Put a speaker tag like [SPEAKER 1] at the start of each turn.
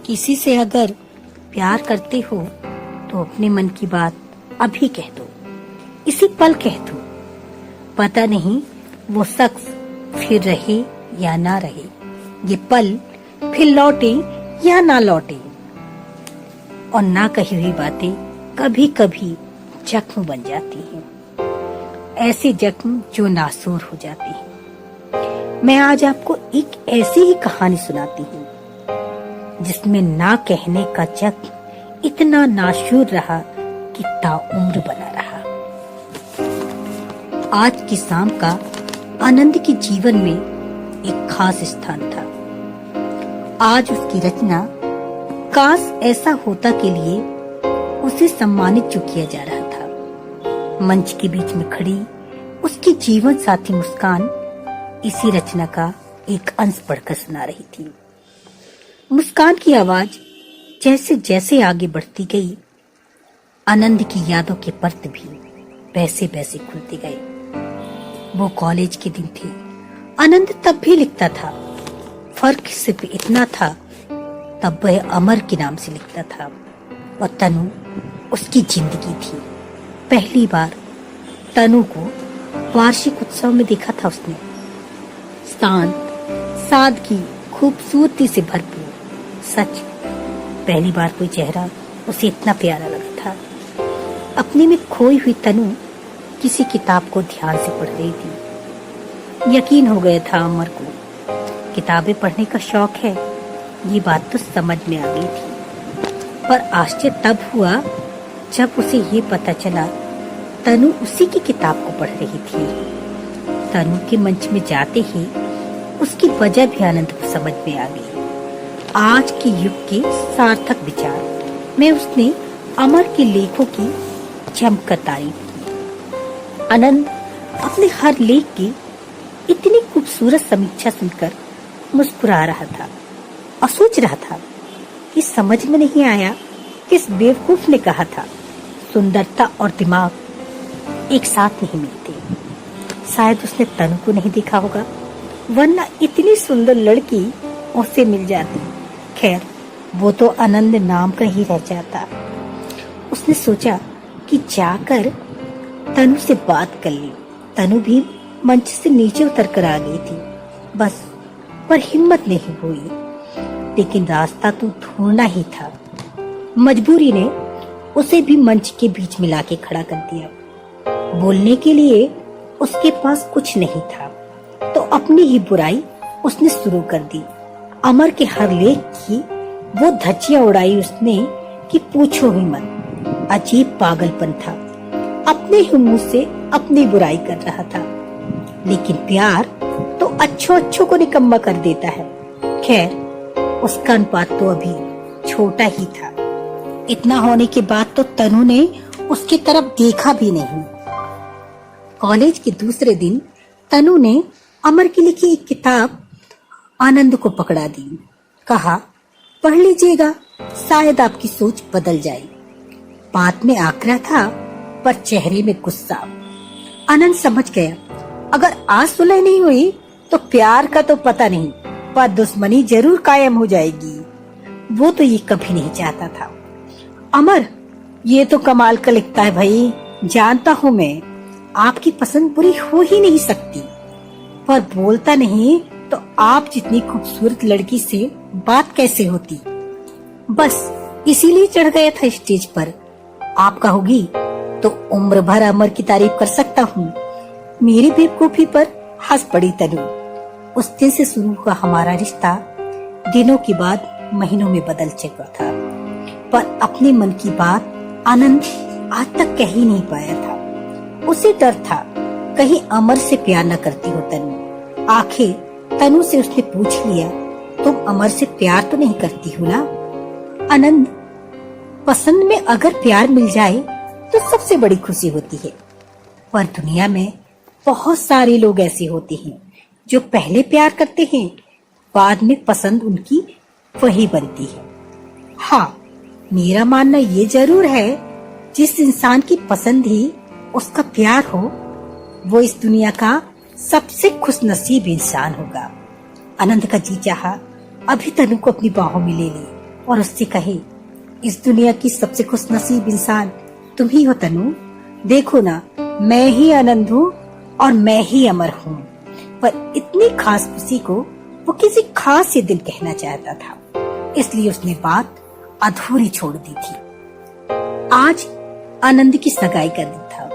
[SPEAKER 1] किसी से अगर प्यार करते हो तो अपने मन की बात अभी कह दो, इसी पल कह दो। पता नहीं वो शख्स फिर रहे या ना रहे, ये पल फिर लौटे या ना लौटे। और ना कही हुई बातें कभी कभी जख्म बन जाती हैं, ऐसे जख्म जो नासूर हो जाते हैं। मैं आज आपको एक ऐसी ही कहानी सुनाती हूँ जिसमें ना कहने का जख्म इतना नाशूर रहा कि ताउम्र बना रहा। आज की शाम का आनंद के जीवन में एक खास स्थान था। आज उसकी रचना काश ऐसा होता के लिए उसे सम्मानित जो किया जा रहा था। मंच के बीच में खड़ी उसकी जीवन साथी मुस्कान इसी रचना का एक अंश पढ़कर सुना रही थी। मुस्कान की आवाज जैसे जैसे आगे बढ़ती गई, आनंद की यादों के पर्त भी वैसे वैसे खुलते गए। वो कॉलेज के दिन थे। आनंद तब भी लिखता था, फर्क सिर्फ इतना था तब वह अमर के नाम से लिखता था और तनु उसकी जिंदगी थी। पहली बार तनु को वार्षिक उत्सव में देखा था उसने। शांत, सादगी, खूबसूरती से भरपूर। सच, पहली बार कोई चेहरा उसे इतना प्यारा लगा था। अपने में खोई हुई तनु किसी किताब को ध्यान से पढ़ रही थी। यकीन हो गया था अमर को किताबें पढ़ने का शौक है, ये बात तो समझ में आ गई थी। पर आश्चर्य तब हुआ जब उसे ये पता चला तनु उसी की किताब को पढ़ रही थी। तनु के मंच में जाते ही उसकी वजह भी आनंद को समझ में आ गई। आज के युग के सार्थक विचार में उसने अमर के लेखों की जमकर तारीफ की। आनंद अपने हर लेख की इतनी खूबसूरत समीक्षा सुनकर मुस्कुरा रहा था और सोच रहा था कि समझ में नहीं आया किस बेवकूफ ने कहा था सुंदरता और दिमाग एक साथ नहीं मिलते। शायद उसने तनु को नहीं देखा होगा, वरना इतनी सुंदर लड़की उससे मिल जाती। खैर, वो तो आनंद नाम का ही रह जाता। उसने सोचा कि जाकर तनु से बात कर ली। तनु भी मंच से नीचे उतर कर आ गई थी, बस पर हिम्मत नहीं हुई। लेकिन रास्ता तो ढूंढना ही था। मजबूरी ने उसे भी मंच के बीच में लाके खड़ा कर दिया। बोलने के लिए उसके पास कुछ नहीं था, तो अपनी ही बुराई उसने शुरू कर दी। अमर के हर लेख की वो धज्जियां उड़ाई उसने कि पूछो ही मत। अजीब पागलपन था, अपने ही मुंह से अपनी बुराई कर रहा था। लेकिन प्यार तो अच्छों को निकम्मा कर देता है। खैर, उसका अनुपात तो अभी छोटा ही था। इतना होने के बाद तो तनु ने उसकी तरफ देखा भी नहीं। कॉलेज के दूसरे दिन तनु ने अमर की लिखी एक किताब आनंद को पकड़ा दी। कहा, पढ़ लीजिएगा, शायद आपकी सोच बदल जाए। बात में आकरा था पर चेहरे में गुस्सा। आनंद समझ गया, अगर आज सुलह नहीं हुई तो प्यार का तो पता नहीं, पर दुश्मनी जरूर कायम हो जाएगी। वो तो ये कभी नहीं चाहता था। अमर, ये तो कमाल का लिखता है भाई, जानता हूँ मैं, आपकी पसंद बुरी हो ही नहीं सकती, पर बोलता नहीं तो आप जितनी खूबसूरत लड़की से बात कैसे होती। बस इसीलिए चढ़ गया था स्टेज पर। आप कहोगी तो उम्र भर अमर की तारीफ कर सकता हूँ। मेरी बेवकूफी पर हंस पड़ी तनु। उस दिन से शुरू हुआ हमारा रिश्ता दिनों के बाद महीनों में बदल चुका था, पर अपने मन की बात आनंद आज तक कह ही नहीं पाया था। उसे डर था कहीं अमर से प्यार न करती हो तनु। आखिर तनु से उसने पूछ लिया, तुम अमर से प्यार तो नहीं करती हो ना? आनंद, पसंद में अगर प्यार मिल जाए तो सबसे बड़ी खुशी होती है, पर दुनिया में बहुत सारे लोग ऐसे होते हैं जो पहले प्यार करते हैं, बाद में पसंद उनकी वही बनती है। हाँ, मेरा मानना ये जरूर है, जिस इंसान की पसंद ही उसका प्यार हो, वो इस दुनिया का सबसे खुशनसीब इंसान होगा। आनंद का जी चाहा अभी तनु को अपनी बाहों में ले ली और उससे कहे, इस दुनिया की सबसे खुशनसीब इंसान तुम ही हो तनु। देखो ना, मैं ही आनंद हूँ और मैं ही अमर हूँ। पर इतनी खास खुशी को वो किसी खास से दिन कहना चाहता था, इसलिए उसने बात अधूरी छोड़ दी थी। आज आनंद की सगाई का दिन था